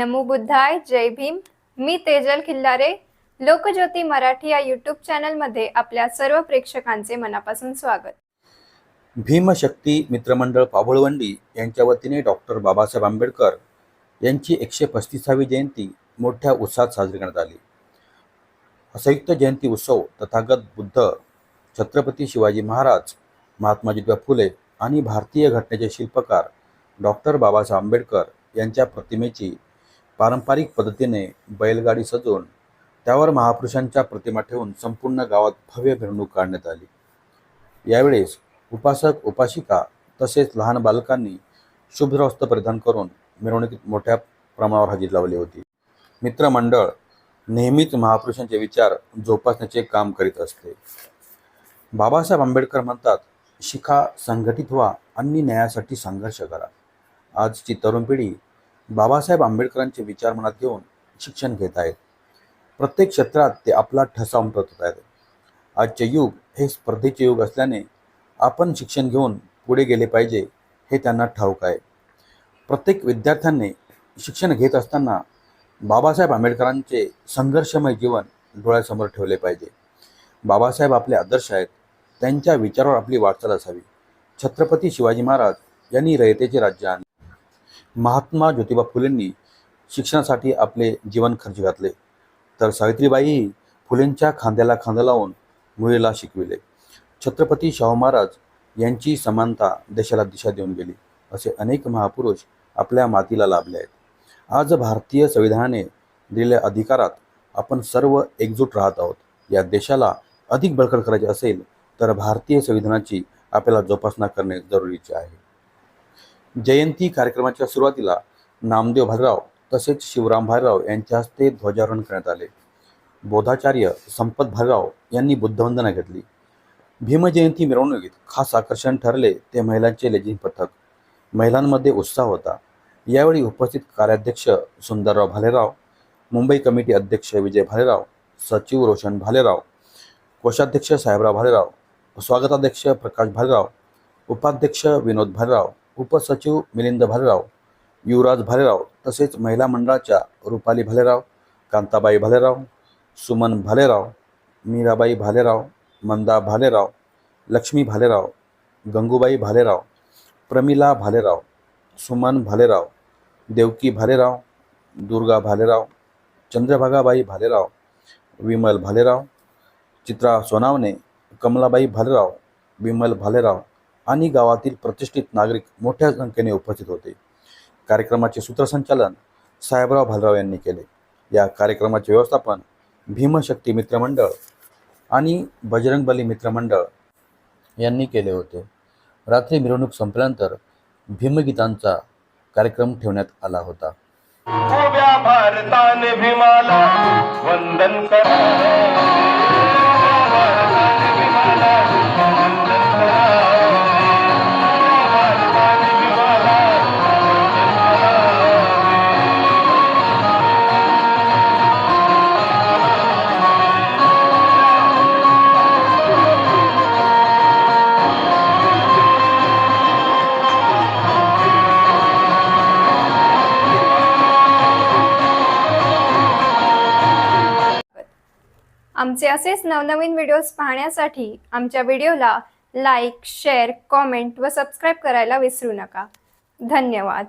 नमो बुद्धाय, जय भीम. मी तेजल खिल्लारे. लोकज्योती मराठी या यूट्यूब चॅनलमध्ये आपल्या सर्व प्रेक्षकांचे मनापासून स्वागत. भीमशक्ती मित्रमंडळ पाबळवंडी यांच्या वतीने डॉक्टर बाबासाहेब आंबेडकर यांची 135वी जयंती मोठ्या उत्साहात साजरी करण्यात आली. संयुक्त जयंती उत्सव तथागत बुद्ध, छत्रपती शिवाजी महाराज, महात्मा ज्योतिबा फुले आणि भारतीय घटनेचे शिल्पकार डॉक्टर बाबासाहेब आंबेडकर यांच्या प्रतिमेची पारंपरिक पद्धतीने बैलगाडी सजवून त्यावर महापुरुषांच्या प्रतिमा ठेवून संपूर्ण गावात भव्य मिरवणूक काढण्यात आली. यावेळेस उपासक उपासिका तसेच लहान बालकांनी शुभ्र वस्त्र परिधान करून मिरवणुकीत मोठ्या प्रमाणावर हजेरी लावली होती. मित्रमंडळ नेहमीच महापुरुषांचे विचार जोपासण्याचे काम करीत असते. बाबासाहेब आंबेडकर म्हणतात, शिका, संघटित व्हा आणि न्यायासाठी संघर्ष करा. आजची तरुण पिढी बाबासाहेब आंबेडकरांचे विचार मनात घेऊन शिक्षण घेत आहेत. प्रत्येक क्षेत्रात ते आपला ठसा उमटवत आहेत. आजचे युग हे स्पर्धेचे युग असल्याने आपण शिक्षण घेऊन पुढे गेले पाहिजे हे त्यांना ठाऊक आहे. प्रत्येक विद्यार्थ्यांनी शिक्षण घेत असताना बाबासाहेब आंबेडकरांचे संघर्षमय जीवन डोळ्यासमोर ठेवले पाहिजे. बाबासाहेब आपले आदर्श आहेत. त्यांच्या विचारावर आपली वाटचाल असावी. छत्रपती शिवाजी महाराज यांनी रयतेचे राज्य आणले. महात्मा ज्योतिबा फुलेंनी शिक्षणासाठी आपले जीवन खर्च घातले, तर सावित्रीबाईही फुलेंच्या खांद्याला खांदा लावून मुलीला शिकविले. छत्रपती शाहू महाराज यांची समानता देशाला दिशा देऊन गेली. असे अनेक महापुरुष आपल्या मातीला लाभले आहेत. आज भारतीय संविधानाने दिलेल्या अधिकारात आपण सर्व एकजूट राहत आहोत. या देशाला अधिक बळकट करायचे असेल तर भारतीय संविधानाची आपल्याला जोपासना करणे जरुरीचे आहे. जयंती कार्यक्रमाच्या सुरुवातीला नामदेव भालेराव तसेच शिवराम भालेराव यांच्या हस्ते ध्वजारोहण करण्यात आले. बोधाचार्य संपत भालेराव यांनी बुद्धवंदना घेतली. भीमजयंती मिरवणुकीत खास आकर्षण ठरले ते महिलांचे लेझिम पथक. महिलांमध्ये उत्साह होता. यावेळी उपस्थित कार्याध्यक्ष सुंदरराव भालेराव, मुंबई कमिटी अध्यक्ष विजय भालेराव, सचिव रोशन भालेराव, कोषाध्यक्ष साहेबराव भालेराव, स्वागताध्यक्ष प्रकाश भालेराव, उपाध्यक्ष विनोद भालेराव, उपसचिव मिलिंद भालेराव, युवराज भालेराव तसेच महिला मंडळाच्या रुपाली भालेराव, कांताबाई भालेराव, सुमन भालेराव, मीराबाई भालेराव, मंदा भालेराव, लक्ष्मी भालेराव, गंगूबाई भालेराव, प्रमिला भालेराव, सुमन भालेराव, देवकी भालेराव, दुर्गा भालेराव, चंद्रभागाबाई भालेराव, विमल भालेराव, चित्रा सोनावणे, कमलाबाई भालेराव, विमल भालेराव आणि गावातील प्रतिष्ठित नागरिक मोठ्या संख्येने उपस्थित होते. कार्यक्रमाचे सूत्रसंचालन साहेबराव भालेराव यांनी केले. या कार्यक्रमाचे व्यवस्थापन भीमशक्ती मित्रमंडळ आणि बजरंगबली मित्रमंडळ यांनी केले होते. रात्री मिरवणूक संपल्यानंतर भीमगीतांचा कार्यक्रम ठेवण्यात आला होता. उभ्या भारताने भीमाला वंदन करा. आमचे असेच नवनवीन व्हिडिओज पाहण्यासाठी आमच्या व्हिडिओला लाईक, शेअर, कॉमेंट व सबस्क्राईब करायला विसरू नका. धन्यवाद.